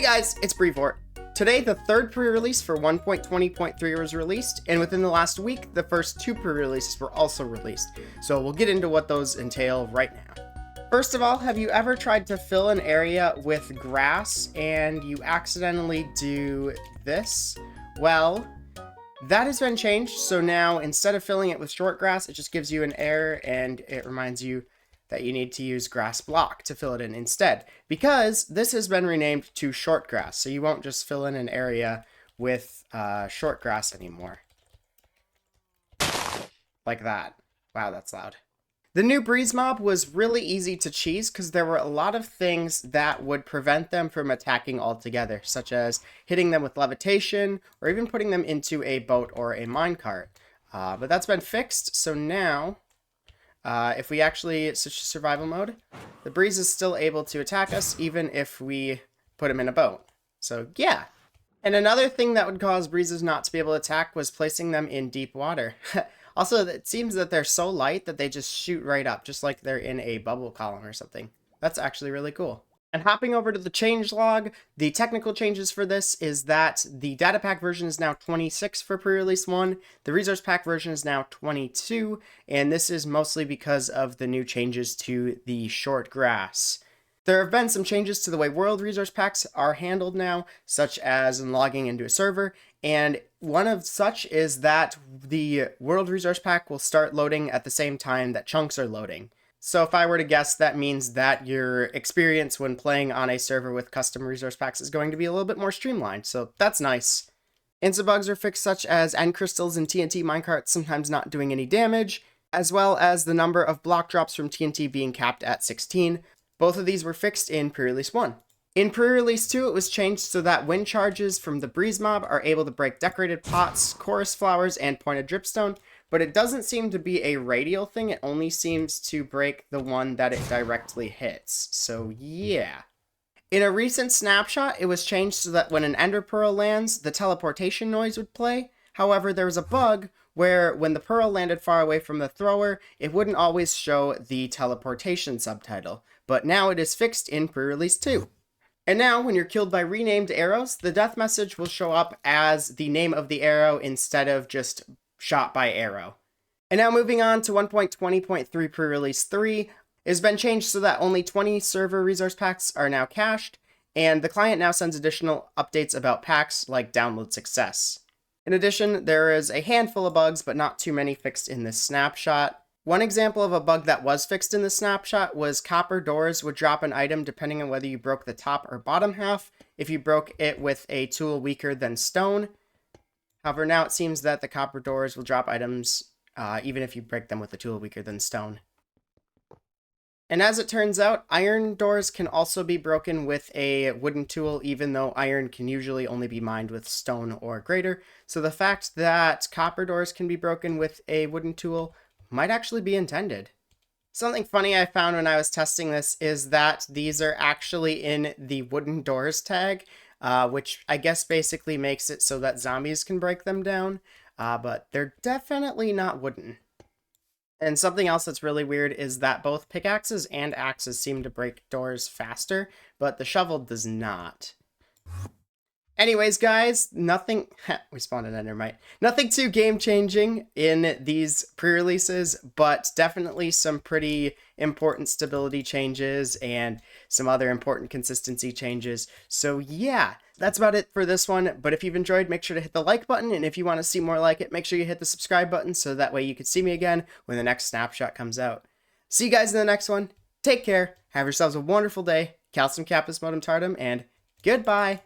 guys, it's Brevort. Today, the third pre-release for 1.20.3 was released, and within the last week, the first two pre-releases were also released. So we'll get into what those entail right now. First of all, have you ever tried to fill an area with grass and you accidentally do this? Well, that has been changed, so now instead of filling it with short grass, it just gives you an error and it reminds you that you need to use grass block to fill it in instead, because this has been renamed to short grass, so you won't just fill in an area with short grass anymore. Like that. Wow, that's loud. The new breeze mob was really easy to cheese because there were a lot of things that would prevent them from attacking altogether, such as hitting them with levitation or even putting them into a boat or a minecart. But that's been fixed, so now if we actually switch to survival mode, the breeze is still able to attack us even if we put him in a boat. So yeah. And another thing that would cause breezes not to be able to attack was placing them in deep water. Also, it seems that they're so light that they just shoot right up, just like they're in a bubble column or something. That's actually really cool. And hopping over to the changelog, the technical changes for this is that the data pack version is now 26 for pre-release 1, the resource pack version is now 22, and this is mostly because of the new changes to the short grass. There have been some changes to the way world resource packs are handled now, such as logging into a server, and one of such is that the world resource pack will start loading at the same time that chunks are loading. So if I were to guess, that means that your experience when playing on a server with custom resource packs is going to be a little bit more streamlined, so that's nice. And some bugs are fixed, such as end crystals and TNT minecarts sometimes not doing any damage, as well as the number of block drops from TNT being capped at 16. Both of these were fixed in pre-release 1. In pre-release 2, it was changed so that wind charges from the breeze mob are able to break decorated pots, chorus flowers, and pointed dripstone, but it doesn't seem to be a radial thing. It only seems to break the one that it directly hits. So yeah. In a recent snapshot, it was changed so that when an ender pearl lands, the teleportation noise would play. However, there was a bug where when the pearl landed far away from the thrower, it wouldn't always show the teleportation subtitle. But now it is fixed in pre-release 2. And now, when you're killed by renamed arrows, the death message will show up as the name of the arrow instead of just shot by arrow. And now moving on to 1.20.3 pre-release 3, it has been changed so that only 20 server resource packs are now cached, and the client now sends additional updates about packs like download success. In addition, there is a handful of bugs, but not too many fixed in this snapshot. One example of a bug that was fixed in the snapshot was copper doors would drop an item depending on whether you broke the top or bottom half, if you broke it with a tool weaker than stone. However, now it seems that the copper doors will drop items even if you break them with a tool weaker than stone. And as it turns out, iron doors can also be broken with a wooden tool, even though iron can usually only be mined with stone or greater. So the fact that copper doors can be broken with a wooden tool might actually be intended. Something funny I found when I was testing this is that these are actually in the wooden doors tag, which I guess basically makes it so that zombies can break them down, but they're definitely not wooden. And something else that's really weird is that both pickaxes and axes seem to break doors faster, but the shovel does not. Anyways, guys, nothing... we spawned an endermite. Nothing too game-changing in these pre-releases, but definitely some pretty important stability changes and some other important consistency changes. So yeah, that's about it for this one. But if you've enjoyed, make sure to hit the like button, and if you want to see more like it, make sure you hit the subscribe button so that way you can see me again when the next snapshot comes out. See you guys in the next one. Take care. Have yourselves a wonderful day. Calcium Capus Modum Tardum, and goodbye.